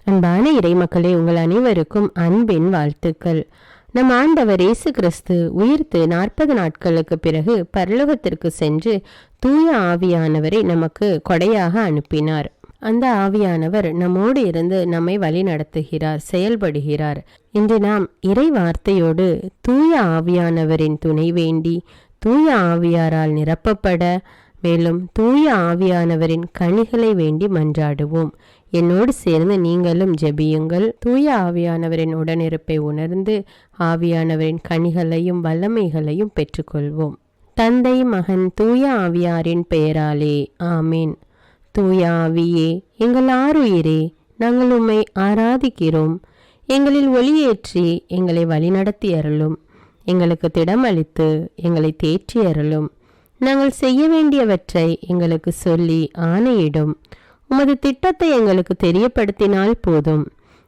அன்பான இறைமக்களே, உங்கள் அனைவருக்கும் அன்பின் வாழ்த்துக்கள். நம் ஆண்டவர் இயேசு கிறிஸ்து உயிர்த்து 40 நாட்களுக்கு பிறகு பரலோகத்திற்கு சென்று தூய ஆவியானவரை நமக்கு கொடையாக அனுப்பினார். அந்த ஆவியானவர் நம்மோடு இருந்து நம்மை வழி நடத்துகிறார், செயல்படுகிறார். இன்று நாம் இறை வார்த்தையோடு தூய ஆவியானவரின் துணை வேண்டி தூய ஆவியாரால் நிரப்பப்பட, மேலும் தூய ஆவியானவரின் கனிகளை வேண்டி மன்றாடுவோம். என்னோடு சேர்ந்து நீங்களும் ஜெபியுங்கள். தூய ஆவியானவரின் உடனிருப்பை உணர்ந்து ஆவியானவரின் கனிகளையும் வல்லமைகளையும் பெற்றுக்கொள்வோம். தந்தை, மகன், தூய ஆவியாரின் பெயராலே ஆமேன். தூய ஆவியே, எங்கள் ஆருயிரே, நாங்கள் உம்மை ஆராதிக்கிறோம். எங்களில் ஒளியேற்றி எங்களை வழிநடத்தி அருளும். எங்களுக்கு திடமளித்து எங்களை தேற்றி அருளும். நாங்கள் செய்ய வேண்டியவற்றை எங்களுக்கு சொல்லி ஆணையிடும். உமது திட்டத்தை எங்களுக்கு தெரியப்படுத்தினால் போதும்.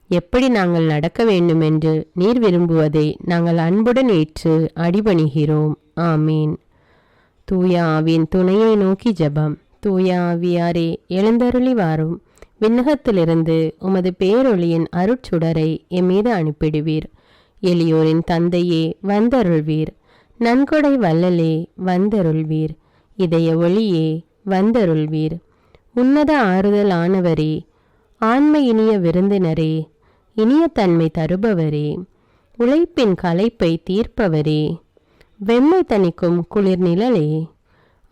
எப்படி நாங்கள் நடக்க வேண்டும் என்று நீர் விரும்புவதை நாங்கள் அன்புடன் ஏற்று அடிபணிகிறோம். ஆமீன். தூய ஆவியின் துணையை நோக்கி ஜெபம். தூய ஆவியாரே, எழுந்தருளி வாரும். விண்ணகத்திலிருந்து உமது பேரொளியின் அருட்சுடரை எம்மீது அனுப்பிடுவீர். எளியோரின் தந்தையே, வந்தருள்வீர். நன்கொடை வள்ளலே, வந்தருள்வீர். இதய ஒளியே, வந்தருள்வீர். உன்னத ஆறுதல் ஆனவரே, ஆன்ம இனிய விருந்தினரே, இனிய தன்மை தருபவரே, உழைப்பின் களைப்பை தீர்ப்பவரே, வெம்மை தணிக்கும் குளிர் நிழலே,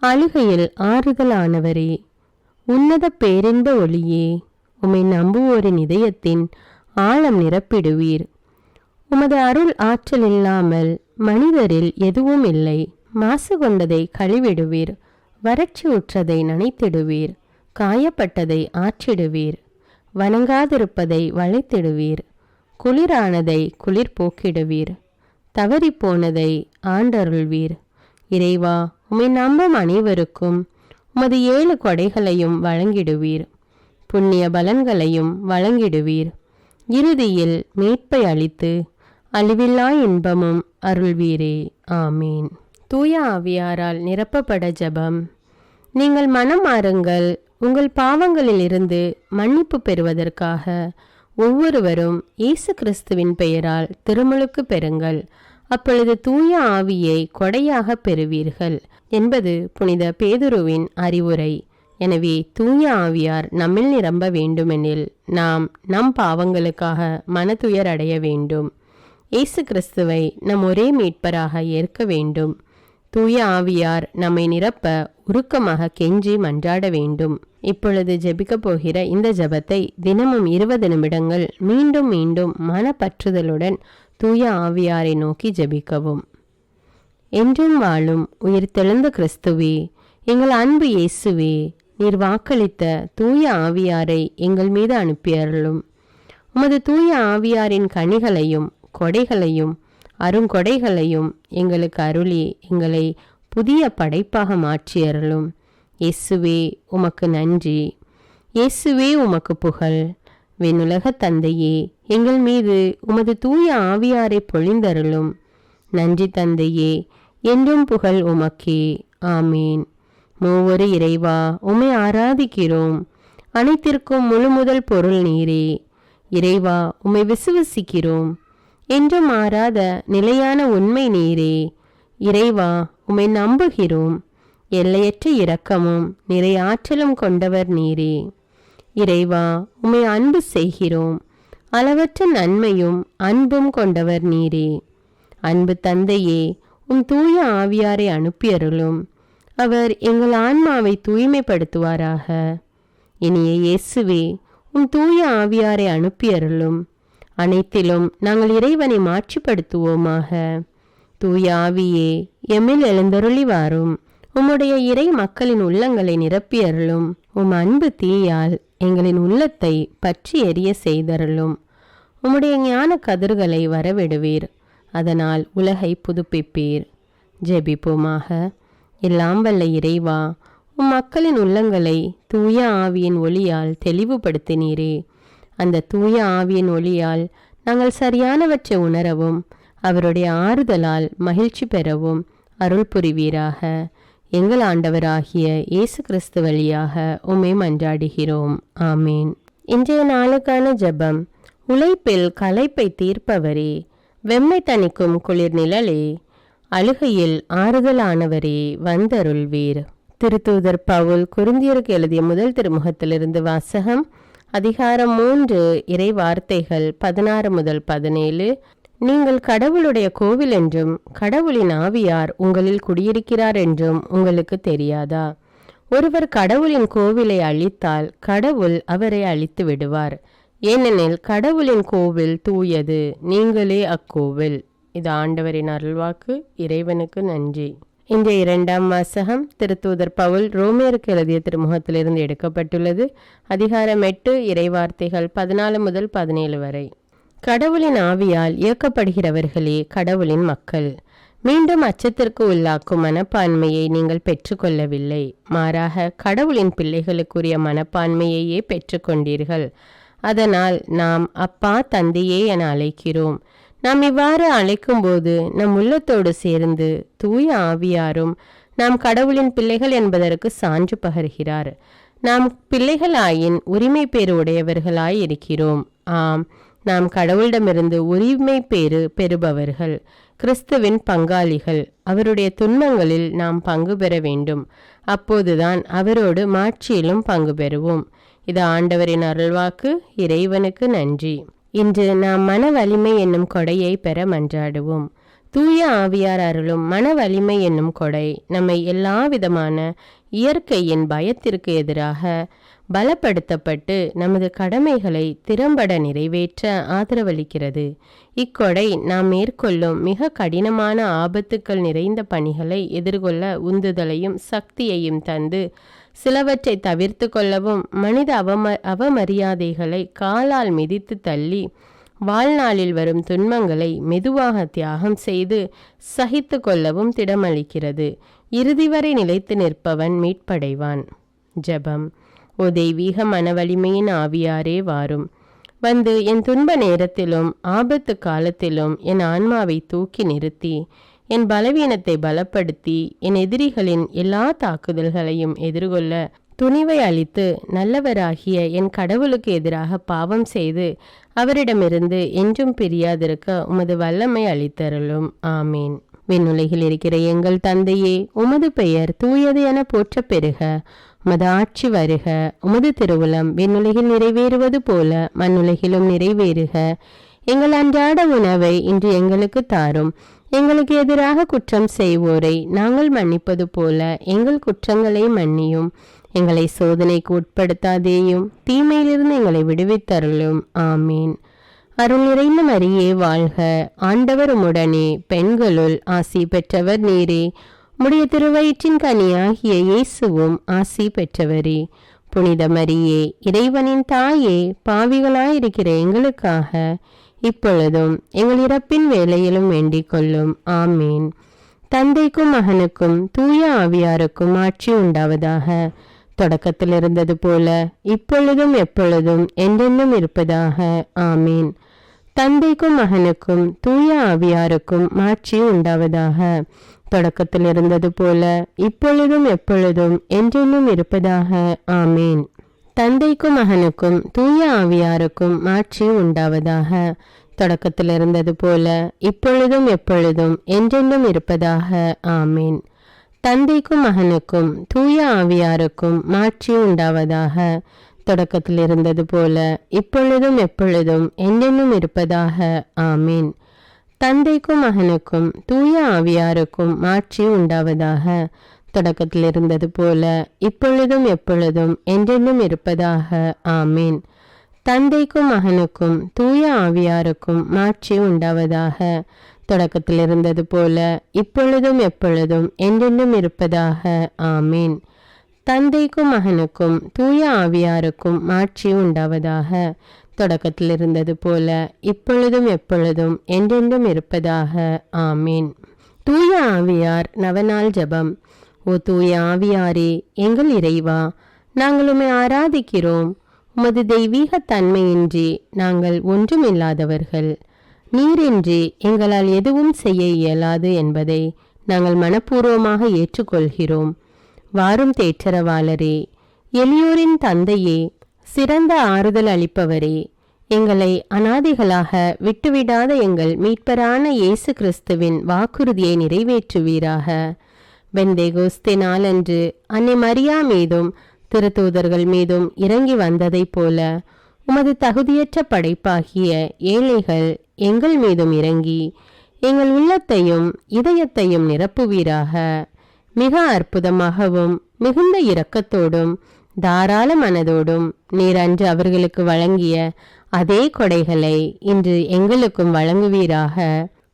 அழுகையில் ஆறுதலானவரே, உன்னத பேரின்ப ஒளியே, உம்மை நம்புவோரின் இதயத்தின் ஆழம் நிரப்பிடுவீர். உமது அருள் ஆற்றல் இல்லாமல் மனிதரில் எதுவும் இல்லை. மாசு கொண்டதை கழுவிடுவீர். வறட்சி உற்றதை நனைத்திடுவீர். காயப்பட்டதை ஆற்றிடுவீர். வணங்காதிருப்பதை வளைத்திடுவீர். குளிரானதை குளிர் போக்கிடுவீர். தவறிப்போனதை ஆண்டருள்வீர். இறைவா, உம்மை நம்பும் அனைவருக்கும் உமது 7 கொடைகளையும் வழங்கிடுவீர். புண்ணிய பலன்களையும் வழங்கிடுவீர். இறுதியில் மீட்பை அளித்து அழிவில்லா இன்பமும் அருள்வீரே. ஆமீன். தூய ஆவியாரால் நிரப்பப்பட ஜெபம். நீங்கள் மனம் மாறுங்கள். உங்கள் பாவங்களில் இருந்து மன்னிப்பு பெறுவதற்காக ஒவ்வொருவரும் இயேசு கிறிஸ்துவின் பெயரால் திருமுழுக்கு பெறுங்கள். அப்பொழுது தூய ஆவியை கொடையாக பெறுவீர்கள் என்பது புனித பேதுருவின் அறிவுரை. எனவே தூய ஆவியார் நம்மில் நிரம்ப வேண்டுமெனில் நாம் நம் பாவங்களுக்காக மனதுயர் அடைய வேண்டும். இயேசு கிறிஸ்துவை நம் ஒரே மீட்பராக ஏற்க வேண்டும். தூய ஆவியார் நம்மை நிரப்ப உருக்கமாக கெஞ்சி மன்றாட வேண்டும். இப்பொழுது ஜெபிக்கப் போகிற இந்த ஜெபத்தை தினமும் 20 நிமிடங்கள் மீண்டும் மீண்டும் மனப்பற்றுதலுடன் தூய ஆவியாரை நோக்கி ஜெபிக்கவும். என்றும் வாழும் உயிர்த்தெழுந்த கிறிஸ்துவே, எங்கள் அன்பு இயேசுவே, நீர் வாக்களித்த தூய ஆவியாரை எங்கள் மீது அனுப்பியருளும். உமது தூய ஆவியாரின் கனிகளையும் கொடைகளையும் அருங்கொடைகளையும் எங்களுக்கு அருளி எங்களை புதிய படைப்பாக மாற்றியருளும். இயேசுவே, உமக்கு நன்றி. இயேசுவே, உமக்கு புகழ். விண்ணுலக தந்தையே, எங்கள் மீது உமது தூய ஆவியாரை பொழிந்தருளும். நன்றி தந்தையே, என்றும் புகழ் உமக்கே. ஆமீன். மூவொரு இறைவா, உம்மை ஆராதிக்கிறோம். அனைத்திற்கும் முழுமுதல் பொருள் நீரே. இறைவா, உம்மை விசுவசிக்கிறோம். என்றும் மாறாத நிலையான உண்மை நீரே. இறைவா, உம்மை நம்புகிறோம். எல்லையற்ற இரக்கமும் நிறைய ஆற்றலும் கொண்டவர் நீரே. இறைவா, உம்மை அன்பு செய்கிறோம். அளவற்ற நன்மையும் அன்பும் கொண்டவர் நீரே. அன்பு தந்தையே, உம் தூய ஆவியாரை அனுப்பியருளும். அவர் எங்கள் ஆன்மாவை தூய்மைப்படுத்துவாராக. இனிய இயேசுவே, உம் தூய ஆவியாரை அனுப்பியருளும். அனைத்திலும் நாங்கள் இறைவனை மாட்சிப்படுத்துவோமாக. தூய ஆவியே, எம்மில் எழுந்தருளி வாரும். உம்முடைய இறை மக்களின் உள்ளங்களை நிரப்பியருளும். உம் அன்பு தீயால் எங்களின் உள்ளத்தை பற்றி எரிய செய்தருளும். உம்முடைய ஞான கதிர்களை வரவிடுவீர். அதனால் உலகை புதுப்பிப்பீர். ஜெபிப்போமாக. எல்லாம் வல்ல இறைவா, உம் மக்களின் உள்ளங்களை தூய ஆவியின் ஒளியால் தெளிவுபடுத்தினீரே. அந்த தூய ஆவியின் ஒளியால் நாங்கள் சரியானவற்றை உணரவும் அவருடைய ஆறுதலால் மகிழ்ச்சி பெறவும் அருள் புரிவீராக. எங்கள் ஆண்டவராகிய இயேசு கிறிஸ்து வழியாக உம்மை மன்றாடுகிறோம். ஆமேன். இன்றைய நாளுக்கான ஜெபம். உழைப்பில் களைப்பை தீர்ப்பவரே, வெம்மை தணிக்கும் குளிர் நிழலே, அழுகையில் ஆறுதலானவரே, வந்தருள்வீர். திருத்தூதர் பவுல் கொரிந்தியருக்கு எழுதிய முதல் திருமுகத்திலிருந்து வாசகம். அதிகாரம் 3, இறை வார்த்தைகள் 16 முதல் 17. நீங்கள் கடவுளுடைய கோவில் என்றும் கடவுளின் ஆவியார் உங்களில் குடியிருக்கிறார் என்றும் உங்களுக்கு தெரியாதா? ஒருவர் கடவுளின் கோவிலை அழித்தால் கடவுள் அவரை அழித்து விடுவார். ஏனெனில் கடவுளின் கோவில் தூயது, நீங்களே அக்கோவில். இது ஆண்டவரின் அருள்வாக்கு. இறைவனுக்கு நன்றி. இன்றைய 2ஆம் வாசகம் திருத்தூதர் பவுல் ரோமேருக்கு எழுதிய திருமுகத்திலிருந்து எடுக்கப்பட்டுள்ளது. அதிகாரம் 8, இறைவார்த்தைகள் 14 முதல் 17 வரை. கடவுளின் ஆவியால் இயக்கப்படுகிறவர்களே கடவுளின் மக்கள். மீண்டும் அச்சத்திற்கு உள்ளாக்கும் மனப்பான்மையை நீங்கள் பெற்றுக்கொள்ளவில்லை, மாறாக கடவுளின் பிள்ளைகளுக்குரிய மனப்பான்மையையே பெற்றுக்கொண்டீர்கள். அதனால் நாம் அப்பா தந்தையே என அழைக்கிறோம். நாம் இவ்வாறு அழைக்கும்போது நம் உள்ளத்தோடு சேர்ந்து தூய ஆவியாரும் நாம் கடவுளின் பிள்ளைகள் என்பதற்கு சான்று பகர்கிறார். நாம் பிள்ளைகளாயின் உரிமை பேறு உடையவர்களாய் இருக்கிறோம். ஆம், நாம் கடவுளிடமிருந்து உரிமை பேறு பெறுபவர்கள், கிறிஸ்துவின் பங்காளிகள். அவருடைய துன்பங்களில் நாம் பங்கு பெற வேண்டும். அப்போதுதான் அவரோடு மாட்சியிலும் பங்கு பெறுவோம். இது ஆண்டவரின் அருள்வாக்கு. இறைவனுக்கு நன்றி. இன்று நாம் மன வலிமை என்னும் கொடையை பெற மன்றாடுவோம். தூய ஆவியார் அருளும் மன வலிமை என்னும் கொடை நம்மை எல்லா விதமான இயற்கையின் பயத்திற்கு எதிராக பலப்படுத்தப்பட்டு நமது கடமைகளை திறம்பட நிறைவேற்ற ஆதரவளிக்கிறது. இக்கொடை நாம் மேற்கொள்ளும் மிக கடினமான ஆபத்துக்கள் நிறைந்த பணிகளை எதிர்கொள்ள உந்துதலையும் சக்தியையும் தந்து சிலவற்றை தவிர்த்து கொள்ளவும் மனித அவமரியாதைகளை காலால் மிதித்து தள்ளி வாழ்நாளில் வரும் துன்பங்களை மெதுவாக தியாகம் செய்து சகித்து கொள்ளவும் திடமளிக்கிறது. இறுதி வரை நிலைத்து நிற்பவன் மீட்படைவான். ஜெபம். ஓ தெய்வீக மனவலிமையின் ஆவியாரே வாரும். வந்து என் துன்ப நேரத்திலும் ஆபத்து காலத்திலும் என் ஆன்மாவை தூக்கி நிறுத்தி என் பலவீனத்தை பலப்படுத்தி என் எதிரிகளின் எல்லா தாக்குதல்களையும் எதிர்கொள்ள துணிவை அளித்து நல்லவராகிய என் கடவுளுக்கு எதிராக பாவம் செய்து அவரிடமிருந்து என்றும் பிரியாதிருக்க உமது வல்லமை அளித்தருளும். ஆமீன். விண்ணுலகில் இருக்கிற எங்கள் தந்தையே, உமது பெயர் தூயது என போற்ற பெறுக. உமது ஆட்சி வருக. உமது திருவுளம் விண்ணுலகில் நிறைவேறுவது போல மண்ணுலகிலும் நிறைவேறுக. எங்கள் அன்றாட உணவை இன்று எங்களுக்கு தாரும். எங்களுக்கு எதிராக குற்றம் செய்வோரை நாங்கள் மன்னிப்பது போல எங்கள் குற்றங்களை மன்னியும். எங்களை சோதனைக்கு உட்படுத்தாதேயும், தீமையிலிருந்து எங்களை விடுவித்தருளும். ஆமீன். அருள் நிறைந்த மரியே வாழ்க. ஆண்டவர் உம்முடனே, பெண்களுள் ஆசி பெற்றவர் நீரே. உம்முடைய திருவயிற்றின் கனியாகிய இயேசுவும் ஆசி பெற்றவரே. புனித மரியே, இறைவனின் தாயே, பாவிகளாயிருக்கிற எங்களுக்காக இப்பொழுதும் எங்கள் இறப்பின் வேளையிலும் வேண்டிக் கொள்ளும். ஆமீன். தந்தைக்கும் மகனுக்கும் தூய ஆவியாருக்கும் ஆட்சி உண்டாவதாக. தொடக்கத்தில் இருந்தது போல இப்பொழுதும் எப்பொழுதும் என்றென்றும் இருப்பதாக. ஆமீன். தந்தைக்கும் மகனுக்கும் தூய ஆவியாருக்கும் ஆட்சி உண்டாவதாக. தொடக்கத்தில் இருந்தது போல இப்பொழுதும் எப்பொழுதும் என்றென்றும் இருப்பதாக. ஆமீன். தந்தைக்கும் மகனுக்கும் தூய ஆவியாருக்கும் ஆட்சி உண்டாவதாக. தொடக்கத்தில் இருந்தது போல இப்பொழுதும் எப்பொழுதும் என்றென்றும் இருப்பதாக. ஆமீன். தந்தைக்கும் மகனுக்கும் தூய ஆவியாருக்கும் ஆட்சி உண்டாவதாக. தொடக்கத்தில் இருந்தது போல இப்பொழுதும் எப்பொழுதும் என்றென்றும் இருப்பதாக. ஆமீன். தந்தைக்கும் மகனுக்கும் தூய ஆவியாருக்கும் ஆட்சி உண்டாவதாக. தொடக்கத்தில் இருந்தது போல இப்பொழுதும் எப்பொழுதும் என்றென்றும் இருப்பதாக. ஆமீன். தந்தைக்கும் மகனுக்கும் தூய ஆவியாருக்கும் ஆட்சி உண்டாவதாக. தொடக்கத்தில் இருந்தது போல இப்பொழுதும் எப்பொழுதும் என்றென்றும் இருப்பதாக. ஆமீன். தந்தைக்கும் மகனுக்கும் தூய ஆவியாருக்கும் ஆட்சி உண்டாவதாக. தொடக்கத்தில் இருந்தது போல இப்பொழுதும் எப்பொழுதும் என்றென்றும் இருப்பதாக. ஆமீன். தூய ஆவியார் நவநாள் ஜெபம். ஓ தூய ஆவியாரே, எங்கள் இறைவா, நாங்கள் உம்மை ஆராதிக்கிறோம். உமது தெய்வீக தன்மையின்றி நாங்கள் ஒன்றுமில்லாதவர்கள். நீரின்றி எங்களால் எதுவும் செய்ய இயலாது என்பதை நாங்கள் மனப்பூர்வமாக ஏற்றுக்கொள்கிறோம். வாரும் தேற்றரவாளரே, எளியோரின் தந்தையே, சிறந்த ஆறுதல் அளிப்பவரே, எங்களை அனாதைகளாக விட்டுவிடாத எங்கள் மீட்பரான இயேசு கிறிஸ்துவின் வாக்குறுதியை நிறைவேற்றுவீராக. பெந்தேகோஸ்தே நாளன்று அன்னை மரியா மீதும் திருத்தூதர்கள் மீதும் இறங்கி வந்ததைப் போல உமது தகுதியற்ற படைப்பாகிய ஏழைகள் எங்கள் மீதும் இறங்கி எங்கள் உள்ளத்தையும் இதயத்தையும் நிரப்புவீராக. மிக அற்புதமாகவும் மிகுந்த இரக்கத்தோடும் தாராள மனதோடும் நீர் அன்று அவர்களுக்கு வழங்கிய அதே கொடைகளை இன்று எங்களுக்கும் வழங்குவீராக.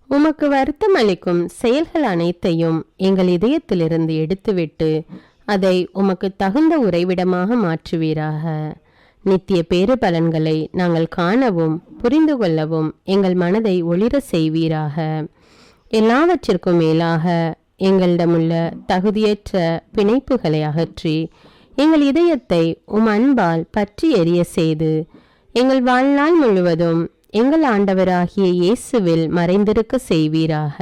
உமக்கு வருத்தம் அளிக்கும் செயல்கள் அனைத்தையும் எங்கள் இதயத்திலிருந்து எடுத்துவிட்டு அதை உமக்கு தகுந்த உறைவிடமாக மாற்றுவீராக. நித்திய பேறு பலன்களை நாங்கள் காணவும் புரிந்து கொள்ளவும் எங்கள் மனதை ஒளிர செய்வீராக. எல்லாவற்றிற்கும் மேலாக எங்களிடமுள்ள தகுதியற்ற பிணைப்புகளை அகற்றி எங்கள் இதயத்தை அன்பால் பற்றி எரிய செய்து எங்கள் வாழ்நாள் முழுவதும் எங்கள் ஆண்டவராகிய இயேசுவில் மறைந்திருக்க செய்வீராக.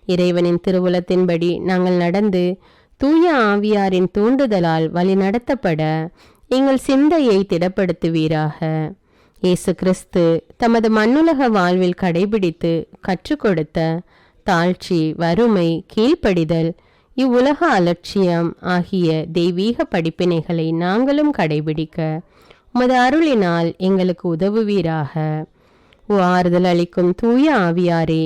இறைவனின் திருவுளத்தின்படி நாங்கள் நடந்து தூய ஆவியாரின் தூண்டுதலால் வழி நடத்தப்பட எங்கள் சிந்தையை திடப்படுத்துவீராக. இயேசு கிறிஸ்து தமது மண்ணுலக வாழ்வில் கடைபிடித்து கற்றுக் கொடுத்த தாழ்ச்சி, வறுமை, கீழ்ப்படிதல், இவ்வுலக அலட்சியம் ஆகிய தெய்வீக படிப்பினைகளை நாங்களும் கடைபிடிக்க உமது அருளினால் எங்களுக்கு உதவுவீராக. ஆறுதல் அளிக்கும் தூய ஆவியாரே,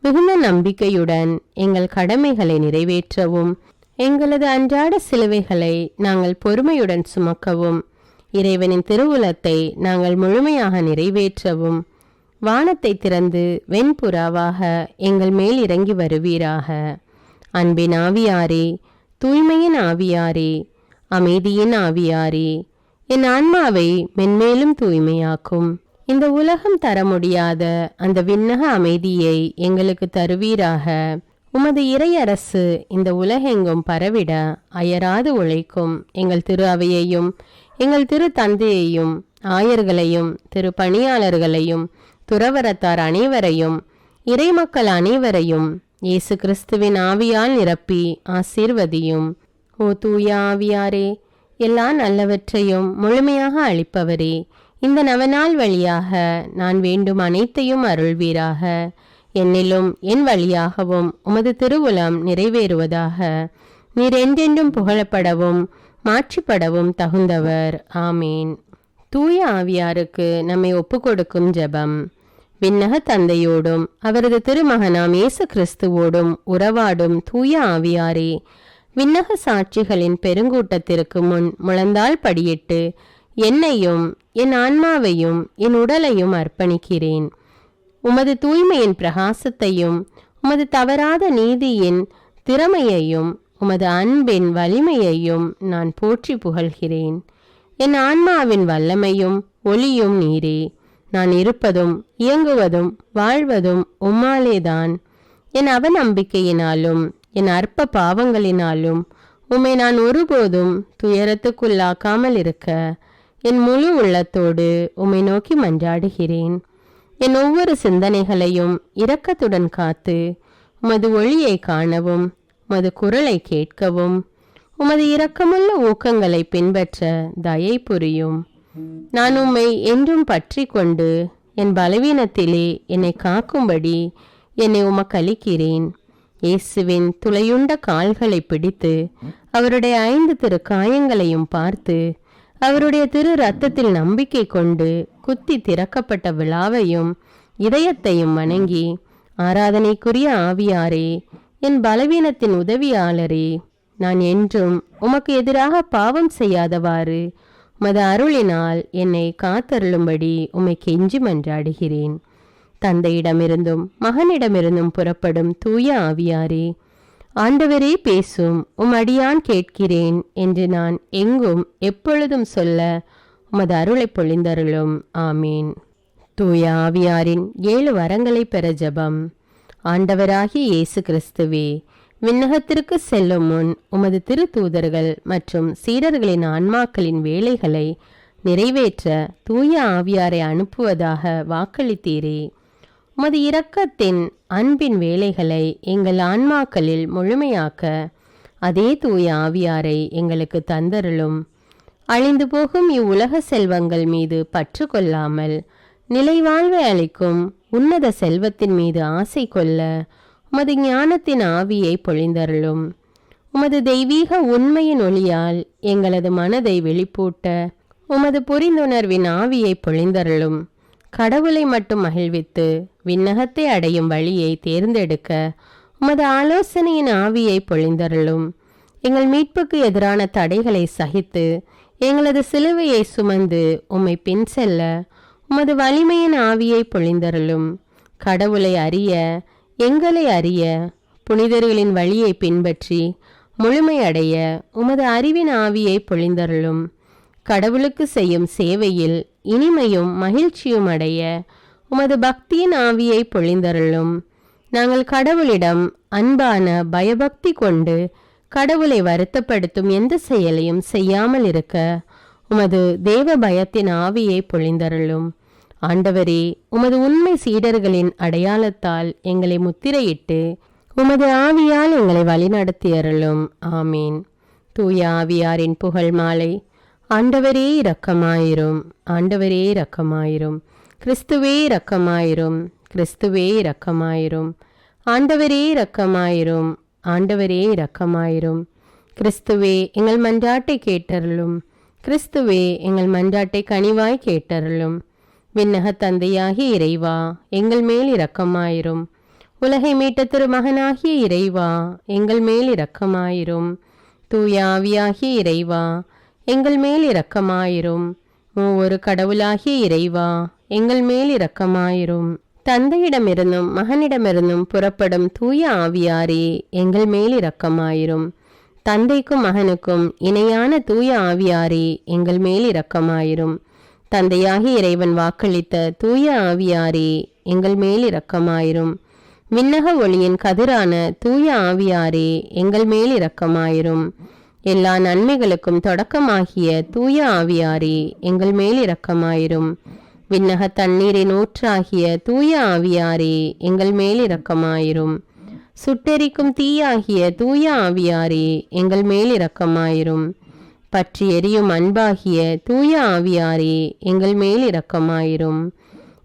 மிகுந்த நம்பிக்கையுடன் எங்கள் கடமைகளை நிறைவேற்றவும் எங்களது அன்றாட சிலுவைகளை நாங்கள் பொறுமையுடன் சுமக்கவும் இறைவனின் திருவுளத்தை நாங்கள் முழுமையாக நிறைவேற்றவும் வானத்தை திறந்து வெண்புறாவாக எங்கள் மேல் இறங்கி வருவீராக. அன்பின் ஆவியாரே, தூய்மையின் ஆவியாரே, அமைதியின் ஆவியாரே, என் ஆன்மாவை மென்மேலும் தூய்மையாக்கும். இந்த உலகம் தர முடியாத அந்த விண்ணக அமைதியை எங்களுக்கு தருவீராக. உமது இறையரசு இந்த உலகெங்கும் பரவிட அயராது உழைக்கும் எங்கள் திரு அவையையும் எங்கள் திரு தந்தையையும் ஆயர்களையும் திரு பணியாளர்களையும் துறவரத்தார் அனைவரையும் இறைமக்கள் அனைவரையும் இயேசு கிறிஸ்துவின் ஆவியால் நிரப்பி ஆசீர்வதியும். ஓ தூய ஆவியாரே, எல்லா நல்லவற்றையும் முழுமையாக அளிப்பவரே, இந்த நவநாள் வழியாக நான் வேண்டும் அனைத்தையும் அருள்வீராக. என்னிலும் என் வழியாகவும் உமது திருவுளம் நிறைவேறுவதாக. நீர் என்றென்றும் புகழப்படவும் மாற்றிப்படவும் தகுந்தவர். ஆமீன். தூய ஆவியாருக்கு நம்மை ஒப்புக்கொடுக்கும் ஜெபம். விண்ணக தந்தையோடும் அவரது திருமகனாம் இயேசு கிறிஸ்துவோடும் உறவாடும் தூய ஆவியாரே, விண்ணக சாட்சிகளின் பெருங்கூட்டத்திற்கு முன் முழந்தாள் படியிட்டு என்னையும் என் ஆன்மாவையும் என் உடலையும் அர்ப்பணிக்கிறேன். உமது தூய்மையின் பிரகாசத்தையும் உமது தவறாத நீதியின் திறமையையும் உமது அன்பின் வலிமையையும் நான் போற்றி புகழ்கிறேன். என் ஆன்மாவின் வல்லமையும் ஒளியும் நீரே. நான் இருப்பதும் இயங்குவதும் வாழ்வதும் உம்மாலேதான். என் அவநம்பிக்கையினாலும் என் அற்ப பாவங்களினாலும் உம்மை நான் ஒருபோதும் துயரத்துக்குள்ளாக்காமல் இருக்க என் முழு உள்ளத்தோடு உம்மை நோக்கி மன்றாடுகிறேன். என் ஒவ்வொரு சிந்தனைகளையும் இரக்கத்துடன் காத்து உமது ஒளியை காணவும் உமது குரலை கேட்கவும் உமது இரக்கமுள்ள ஊக்கங்களை பின்பற்ற தயை புரியும். நான் உம்மை என்றும் பற்றி கொண்டு என் பலவீனத்திலே என்னை காக்கும்படி என்னை உமக்களிக்கிறேன். இயேசுவின் துளையுண்ட கால்களை பிடித்து அவருடைய 5 திரு காயங்களையும் பார்த்து அவருடைய திரு இரத்தத்தில் நம்பிக்கை கொண்டு குத்தி திறக்கப்பட்ட விழாவையும் இதயத்தையும் வணங்கி, ஆராதனைக்குரிய ஆவியாரே, என் பலவீனத்தின் உதவியாளரே, நான் என்றும் உமக்கு எதிராக பாவம் செய்யாதவாறு உமது அருளினால் என்னை காத்தருளும்படி உம்மை கெஞ்சி மன்றாடுகிறேன். தந்தையிடமிருந்தும் மகனிடமிருந்தும் புறப்படும் தூய ஆவியாரே, ஆண்டவரே பேசும், அடியான் கேட்கிறேன் என்று நான் எங்கும் எப்பொழுதும் சொல்ல உமது அருளை பொழிந்தருளும். ஆமீன். தூய ஆவியாரின் 7 வரங்களை பெற ஜெபம். ஆண்டவராகிய இயேசு கிறிஸ்துவே, விண்ணகத்திற்கு செல்லும் முன் உமது திரு தூதர்கள் மற்றும் சீடர்களின் ஆன்மாக்களின் வேலைகளை நிறைவேற்ற தூய ஆவியாரை அனுப்புவதாக வாக்களித்தீரே. உமது இரக்கத்தின் அன்பின் வேலைகளை எங்கள் ஆன்மாக்களில் முழுமையாக்க அதே தூய ஆவியாரை எங்களுக்கு தந்தருளும். அழிந்து போகும் இவ்வுலக செல்வங்கள் மீது பற்று கொள்ளாமல் நிலைவாழ்வை அளிக்கும் உன்னத செல்வத்தின் மீது ஆசை கொள்ள உமது ஞானத்தின் ஆவியை பொழிந்தருளும். உமது தெய்வீக உண்மையின் ஒளியால் எங்களது மனதை வெளிப்பூட்ட உமது புரிந்துணர்வின் ஆவியை பொழிந்தருளும். கடவுளை மட்டும் மகிழ்வித்து விண்ணகத்தை அடையும் வழியை தேர்ந்தெடுக்க உமது ஆலோசனையின் ஆவியை பொழிந்தருளும். எங்கள் மீட்புக்கு எதிரான தடைகளை சகித்து எங்களது சிலுவையை சுமந்து உம்மை பின் செல்ல உமது வலிமையின் ஆவியை பொழிந்தருளும். கடவுளை அறிய, எங்களை அறிய, புனிதர்களின் வழியை பின்பற்றி முழுமையடைய உமது அறிவின் ஆவியை பொழிந்தருளும். கடவுளுக்கு செய்யும் சேவையில் இனிமையும் மகிழ்ச்சியும் அடைய உமது பக்தியின் ஆவியை பொழிந்தருளும். நாங்கள் கடவுளிடம் அன்பான பயபக்தி கொண்டு கடவுளை வருத்தப்படுத்தும் எந்த செயலையும் செய்யாமல் இருக்க உமது தேவ பயத்தின் ஆவியை பொழிந்தருளும். ஆண்டவரே, உமது உண்மை சீடர்களின் அடையாளத்தால் எங்களை முத்திரையிட்டு உமது ஆவியால் எங்களை வழிநடத்தியருளும். ஆமீன். தூய ஆவியாரின் புகழ் மாலை. ஆண்டவரே இரக்கமாயிரும், ஆண்டவரே இரக்கமாயிரும், கிறிஸ்துவே இரக்கமாயிரும், கிறிஸ்துவே இரக்கமாயிரும், ஆண்டவரே இரக்கமாயிரும், ஆண்டவரே இரக்கமாயிரும். கிறிஸ்துவே எங்கள் மன்றாட்டை கேட்டருளும், கிறிஸ்துவே எங்கள் மன்றாட்டை கனிவாய் கேட்டருளும். விண்ணக தந்தையாகிய இறைவா, எங்கள் மேல் இரக்கமாயிரும். உலகை மீட்ட திருமகனாகிய இறைவா, எங்கள் மேல் இரக்கமாயிரும். தூய ஆவியாகிய இறைவா, எங்கள் மேல் இரக்கமாயிரும். மூவொரு கடவுளாகிய இறைவா, எங்கள் மேல் இரக்கமாயிரும். தந்தையிடமிருந்தும் மகனிடமிருந்தும் புறப்படும் தூய ஆவியாரே, எங்கள் மேல் இரக்கமாயிரும். தந்தைக்கும் மகனுக்கும் இணையான தூய ஆவியாரே, எங்கள் மேல் இரக்கமாயிரும். தந்தையாகி இறைவன் வாக்களித்த தூய ஆவியாரே, எங்கள் மேல் இரக்கமாயிரும். விண்ணக ஒளியின் கதிரான தூய ஆவியாரே, எங்கள் மேல் இரக்கமாயிரும். எல்லா நன்மைகளுக்கும் தொடக்கமாகிய தூய ஆவியாரே, எங்கள் மேல் இரக்கமாயிரும். விண்ணக தண்ணீரின் ஊற்றாகிய தூய ஆவியாரே, எங்கள் மேல் இரக்கமாயிரும். சுட்டெரிக்கும் தீயாகிய தூய ஆவியாரே, எங்கள் மேல் இரக்கமாயிரும். பற்றி எரியும் அன்பாகிய தூய ஆவியாரே, எங்கள் மேல் இரக்கமாயிரும்.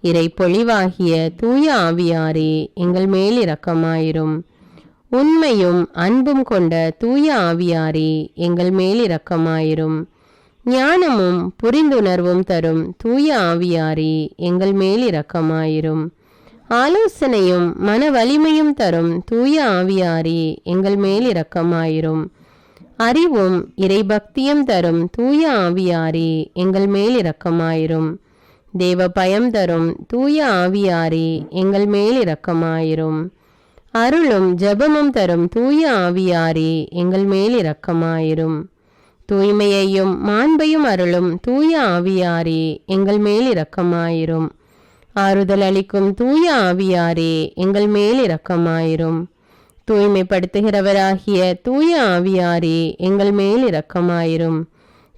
இறை பொழிவாகிய தூய ஆவியாரே, எங்கள் மேல் இரக்கமாயிரும். உண்மையும் அன்பும் கொண்ட தூய ஆவியாரே, எங்கள் மேல் இரக்கமாயிரும். ஞானமும் புரிந்துணர்வும் தரும் தூய ஆவியாரே, எங்கள் மேல் இரக்கமாயிரும். ஆலோசனையும் மன வலிமையும் தரும் தூய ஆவியாரே, எங்கள் மேல் இரக்கமாயிரும். அறிவும் இறைபக்தியும் தரும் தூய ஆவியாரே, எங்கள் மேல் இரக்கமாயிரும். தேவ பயம் தரும் தூய ஆவியாரே, எங்கள் மேல் இரக்கமாயிரும். அருளும் ஜெபமும் தரும் தூய ஆவியாரே, எங்கள் மேல் இரக்கமாயிரும். தூய்மையையும் மாண்பையும் அருளும் தூய ஆவியாரே, எங்கள் மேல் இரக்கமாயிரும். ஆறுதல் அளிக்கும் தூய ஆவியாரே, எங்கள் மேல் இரக்கமாயிரும். தூய்மைப்படுத்துகிறவராகிய தூய ஆவியாரே, எங்கள் மேல் இரக்கமாயிரும்.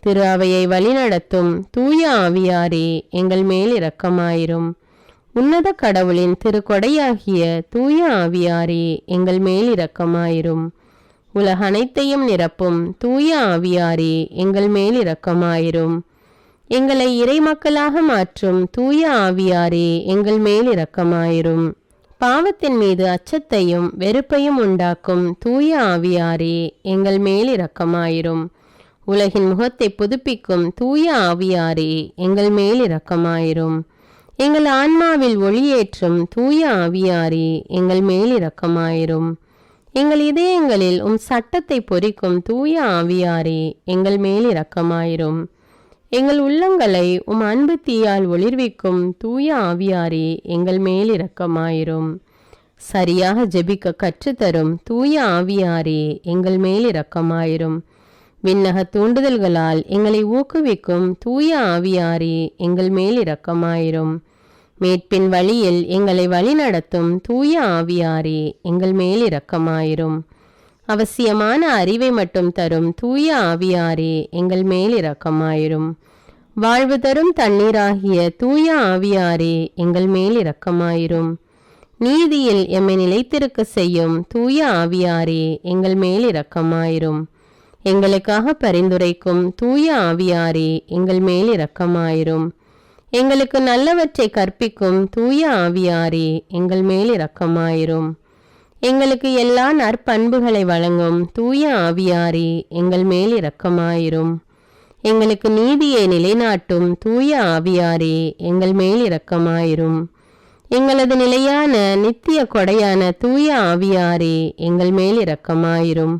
திரு அவையை வழிநடத்தும் தூய ஆவியாரே, எங்கள் மேல் இரக்கமாயிரும். உன்னத கடவுளின் திருக்கொடையாகிய தூய ஆவியாரே, எங்கள் மேல் இரக்கமாயிரும். உலக அனைத்தையும் நிரப்பும் தூய ஆவியாரே, எங்கள் மேல் இரக்கமாயிரும். எங்களை இறைமக்களாக மாற்றும் தூய ஆவியாரே, எங்கள் மேல் இரக்கமாயிரும். பாவத்தின் மீது அச்சத்தையும் வெறுப்பையும் உண்டாக்கும் தூய ஆவியாரே, எங்கள் மேல் இரக்கமாயிரும். உலகின் முகத்தை புதுப்பிக்கும் தூய ஆவியாரே, எங்கள் மேல் இரக்கமாயிரும். எங்கள் ஆன்மாவில் ஒளியேற்றும் தூய ஆவியாரே, எங்கள் மேல் இரக்கமாயிரும். எங்கள் இதயங்களில் சட்டத்தை பொறிக்கும் தூய ஆவியாரே, எங்கள் மேல் இரக்கமாயிரும். எங்கள் உள்ளங்களை அன்பு தீயால் ஒளிர்விக்கும் தூய ஆவியாரே, எங்கள் மேல் இரக்கமாயிரும். சரியாக ஜெபிக்க கற்றுத்தரும் தூய ஆவியாரே, எங்கள் மேல் இரக்கமாயிரும். விண்ணக தூண்டுதல்களால் எங்களை ஊக்குவிக்கும் தூய ஆவியாரே, எங்கள் மேல் இரக்கமாயிரும். மீட்பின் வழியில் எங்களை வழிநடத்தும் தூய ஆவியாரே, எங்கள் மேல் இரக்கமாயிரும். அவசியமான அறிவை மட்டும் தரும் தூய ஆவியாரே, எங்கள் மேல் இரக்கமாயிரும். வாழ்வு தரும் தண்ணீராகிய தூய ஆவியாரே, எங்கள் மேல் இரக்கமாயிரும். நீதியில் எம்மை நிலைத்திருக்க செய்யும் தூய ஆவியாரே, எங்கள் மேல் இரக்கமாயிரும். எங்களுக்காக பரிந்துரைக்கும் தூய ஆவியாரே எங்கள் மேல் இரக்கமாயிரும். எங்களுக்கு நல்லவற்றை கற்பிக்கும் தூய ஆவியாரே எங்கள் மேல் இரக்கமாயிரும். எங்களுக்கு எல்லா நற்பண்புகளை வழங்கும் தூய ஆவியாரே எங்கள் மேல் இரக்கமாயிரும். எங்களுக்கு நீதியை நிலைநாட்டும் தூய ஆவியாரே எங்கள் மேல் இரக்கமாயிரும். எங்களது நிலையான நித்திய கொடையான தூய ஆவியாரே எங்கள் மேல் இரக்கமாயிரும்.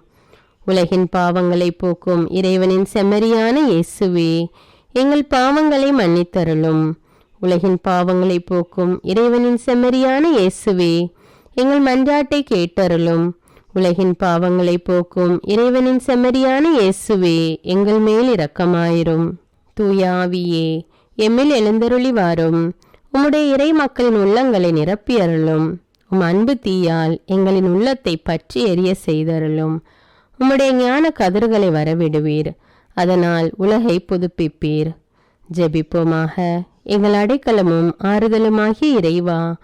உலகின் பாவங்களை போக்கும் இறைவனின் செம்மறியான இயேசுவே எங்கள் பாவங்களை மன்னித்தருளும். உலகின் பாவங்களை போக்கும் இறைவனின் செம்மறியான இயேசுவே எங்கள் மன்றாட்டை கேட்டருளும். உலகின் பாவங்களை போக்கும் இறைவனின் செம்மறியான இயேசுவே எங்கள் மேல் இரக்கமாயிரும். தூய ஆவியே எம்மில் எழுந்தருளி வாரும். உம்முடைய இறை மக்களின் உள்ளங்களை நிரப்பியருளும். உம் அன்பு தீயால் எங்களின் உள்ளத்தை பற்றி எரிய செய்தருளும். உம்முடைய ஞான கதிர்களை வரவிடுவீர். அதனால் உலகை புதுப்பிப்பீர். ஜெபிப்போமாக. எங்கள் அடைக்கலமும் ஆறுதலுமாகிய இறைவா,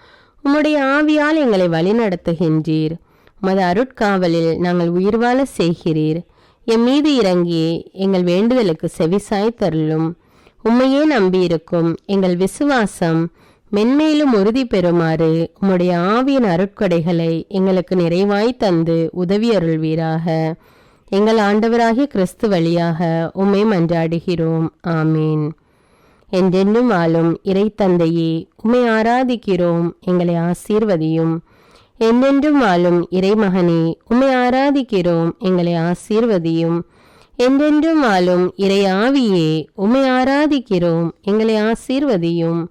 உம்முடைய ஆவியால் எங்களை வழிநடத்துகின்றீர். உமது அருட்காவலில் நாங்கள் உயிர் வாழ செய்கிறீர். எம் மீது இறங்கி எங்கள் வேண்டுதலுக்கு செவிசாய்த்தருளும். உம்மையே நம்பியிருக்கும் எங்கள் விசுவாசம் மென்மேலும் உறுதி பெறுமாறு உம்முடைய ஆவியின் அருட்கொடைகளை எங்களுக்கு நிறைவாய் தந்து உதவி அருள்வீராக. எங்கள் ஆண்டவராகிய கிறிஸ்து வழியாக உம்மை மன்றாடுகிறோம். ஆமீன். என்றென்றும் வாழும் இறை தந்தையே, உம்மை ஆராதிக்கிறோம். எங்களை ஆசீர்வதியும். என்றென்றும் வாழும் இறைமகனே, உம்மை ஆராதிக்கிறோம். எங்களை ஆசீர்வதியும். என்றென்றும் வாழும் இறை ஆவியே, உம்மை ஆராதிக்கிறோம். எங்களை ஆசீர்வதியும்.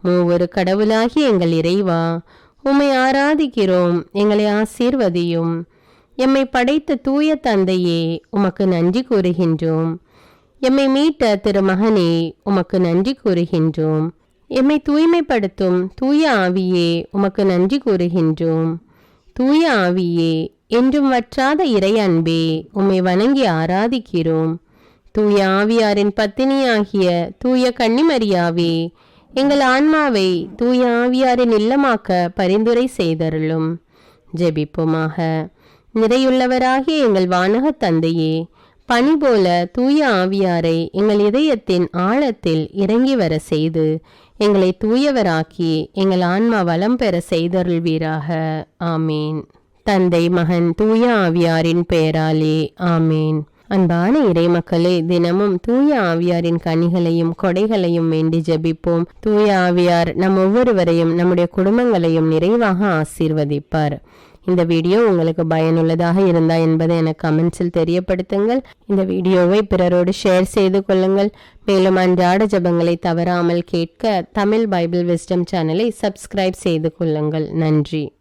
மூவொரு கடவுளாகிய எங்கள் இறைவா, உம்மை ஆராதிக்கிறோம். எங்களை ஆசீர்வதியும். எம்மை படைத்த தூய தந்தையே, உமக்கு நன்றி கூறுகின்றோம். எம்மை மீட்ட திருமகனே, உமக்கு நன்றி கூறுகின்றோம். எம்மை தூய்மைப்படுத்தும் தூய ஆவியே, உமக்கு நன்றி கூறுகின்றோம். தூய ஆவியே, என்றும் வற்றாத இறை அன்பே, உம்மை வணங்கி ஆராதிக்கிறோம். தூய ஆவியாரின் பத்தினியாகிய தூய கன்னிமரியாவே, எங்கள் ஆன்மாவை தூய ஆவியாரின் இல்லமாக்க பரிந்துரை செய்தருளும். ஜெபிப்போமாக. நிறையுள்ளவராகிய எங்கள் வானக தந்தையே, பனி போல தூய ஆவியாரை எங்கள் இதயத்தின் ஆழத்தில் இறங்கி வர செய்து எங்களை தூயவராக்கி எங்கள் ஆன்மா வளம் பெற செய்தருள்வீராக. ஆமீன். தந்தை, மகன், தூய ஆவியாரின் பெயராலே. ஆமீன். அன்பான இறைமக்களே, தினமும் தூய ஆவியாரின் கனிகளையும் கொடைகளையும் வேண்டி ஜெபிப்போம். தூய ஆவியார் நம் ஒவ்வொருவரையும் நம்முடைய குடும்பங்களையும் நிறைவாக ஆசீர்வதிப்பார். இந்த வீடியோ உங்களுக்கு பயனுள்ளதாக இருந்தா என்பதை எனக்கு கமெண்ட்ஸில் தெரியப்படுத்துங்கள். இந்த வீடியோவை பிறரோடு ஷேர் செய்து கொள்ளுங்கள். மேலும் அன்றாட ஜெபங்களை தவறாமல் கேட்க தமிழ் பைபிள் விஸ்டம் சேனலை சப்ஸ்கிரைப் செய்து கொள்ளுங்கள். நன்றி.